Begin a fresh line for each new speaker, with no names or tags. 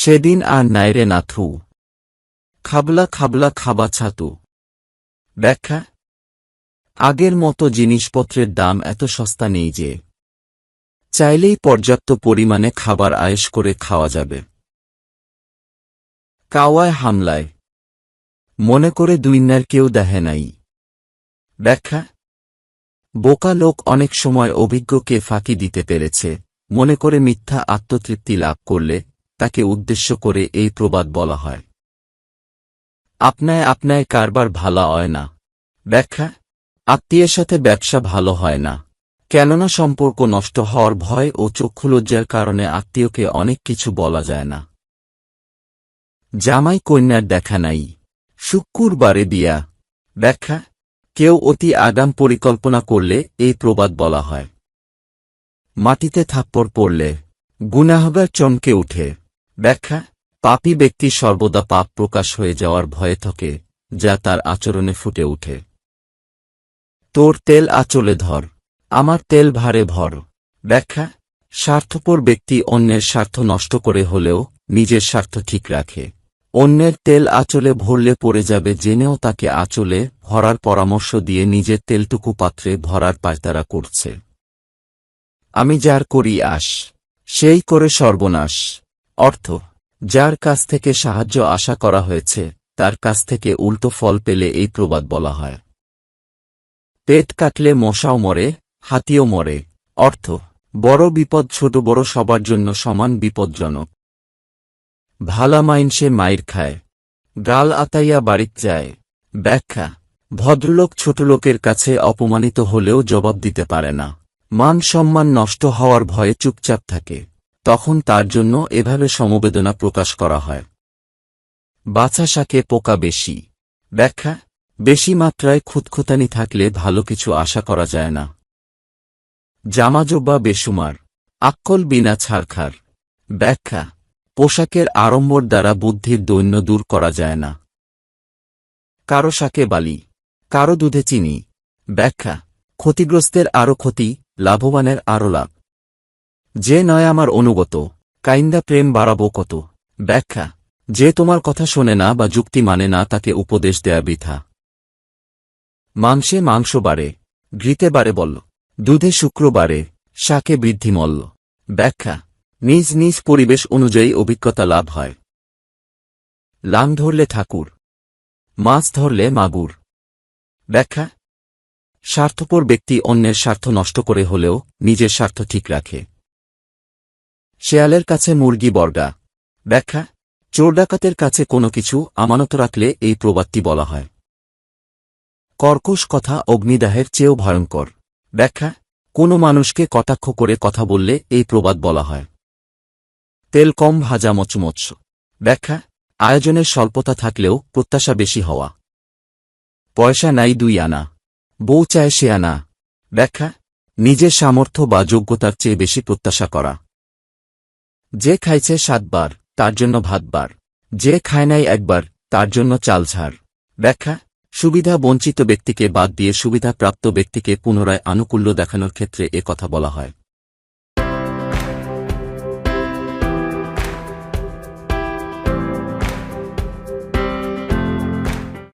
সেদিন আর নাইরে নাথু, খাবলা খাবলা খাবা ছাতু। ব্যাখ্যা: আগের মতো জিনিসপত্রের দাম এত সস্তা নেই যে চাইলেই পর্যাপ্ত পরিমাণে খাবার আয়েশ করে খাওয়া যাবে। কাওয়ায় হামলায়, মনে করে দুনিয়ার কেউ দেখে নাই। ব্যাখ্যা: বোকা লোক অনেক সময় অভিজ্ঞকে ফাঁকি দিতে পেরেছে মনে করে মিথ্যা আত্মতৃপ্তি লাভ করলে তাকে উদ্দেশ্য করে এই প্রবাদ বলা হয়। আপনায় আপনায় কারবার ভালা হয় না। ব্যাখ্যা: আত্মীয়ের সাথে ব্যবসা ভালো হয় না, কেননা সম্পর্ক নষ্ট হওয়ার ভয় ও চক্ষুলজ্জার কারণে আত্মীয়কে অনেক কিছু বলা যায় না। জামাই কন্যার দেখা নাই, শুক্রবারে বিয়া। ব্যাখ্যা: কেউ অতি আগাম পরিকল্পনা করলে এই প্রবাদ বলা হয়। মাটিতে থাপ্পড় পড়লে গুনাহগার চমকে উঠে। ব্যাখ্যা: পাপী ব্যক্তি সর্বদা পাপ প্রকাশ হয়ে যাওয়ার ভয়ে থাকে, যা তার আচরণে ফুটে ওঠে। তোর তেল আঁচলে ধর, আমার তেল ভারে ভর। ব্যাখ্যা: স্বার্থপর ব্যক্তি অন্যের স্বার্থ নষ্ট করে হলেও নিজের স্বার্থ ঠিক রাখে। অন্যের তেল আঁচলে ভরলে পড়ে যাবে জেনেও তাকে আঁচলে ভরার পরামর্শ দিয়ে নিজের তেলটুকু পাত্রে ভরার পায়তারা করছে। আমি যার করি আশ, সেই করে সর্বনাশ। অর্থ: যার কাছ থেকে সাহায্য আশা করা হয়েছে তার কাছ থেকে উল্টো ফল পেলে এই প্রবাদ বলা হয়। পেট কাটলে মশাও মরে, হাতিও মরে। অর্থ: বড় বিপদ ছোট বড় সবার জন্য সমান বিপজ্জনক। ভালা মাইনসে মাইর খায়, গাল আতাইয়া বাড়িত যায়। ব্যাখ্যা: ভদ্রলোক ছোটলোকের কাছে অপমানিত হলেও জবাব দিতে পারে না, মান সম্মান নষ্ট হওয়ার ভয়ে চুপচাপ থাকে, তখন তার জন্য এভাবে সমবেদনা প্রকাশ করা হয়। বাছা শাকে পোকা বেশি। ব্যাখ্যা: বেশি মাত্রায় খুঁতখুঁতানি থাকলে ভালো কিছু আশা করা যায় না। জামাজোব্বা বেসুমার, আক্কল বিনা ছারখার। ব্যাখ্যা: পোশাকের আড়ম্বর দ্বারা বুদ্ধির দৈন্য দূর করা যায় না। কারো শাকে বালি, কারো দুধে চিনি। ব্যাখ্যা: ক্ষতিগ্রস্তের আরও ক্ষতি, লাভবানের আরও লাভ। যে নয় আমার অনুগত, কাইন্দা প্রেম বাড়াবো কত। ব্যাখ্যা: যে তোমার কথা শোনে না বা যুক্তি মানে না তাকে উপদেশ দেয়া বৃথা। মাংসে মাংস বাড়ে, ঘৃতে বাড়ে বল্ল, দুধে শুক্র বাড়ে, শাকে বৃদ্ধি মল্ল। ব্যাখ্যা: নিজ নিজ পরিবেশ অনুযায়ী অভিজ্ঞতা লাভ হয়। লাং ধরলে ঠাকুর, মাছ ধরলে মাগুর। ব্যাখ্যা: স্বার্থপর ব্যক্তি অন্যের স্বার্থ নষ্ট করে হলেও নিজের স্বার্থ ঠিক রাখে। শেয়ালের কাছে মুরগি বর্গা। ব্যাখ্যা: চোর ডাকাতের কাছে কোনো কিছু আমানত রাখলে এই প্রবাদটি বলা হয়। কর্কশ কথা অগ্নিদাহের চেয়েও ভয়ঙ্কর। ব্যাখ্যা: কোনো মানুষকে কটাক্ষ করে কথা বললে এই প্রবাদ বলা হয়। তেল কম ভাজা মচমচ। ব্যাখ্যা: আয়োজনের স্বল্পতা থাকলেও প্রত্যাশা বেশি হওয়া। পয়সা নাই 2 আনা, বউ চায় সে আনা। ব্যাখ্যা: নিজের সামর্থ্য বা যোগ্যতার চেয়ে বেশি প্রত্যাশা করা। যে খাইছে 7 বার তার জন্য ভাত বার, যে খায় নাই একবার তার জন্য চাল ঝাড়। ব্যাখ্যা: সুবিধা বঞ্চিত ব্যক্তিকে বাদ দিয়ে সুবিধাপ্রাপ্ত ব্যক্তিকে পুনরায় আনুকূল্য দেখানোর ক্ষেত্রে এ কথা বলা হয়।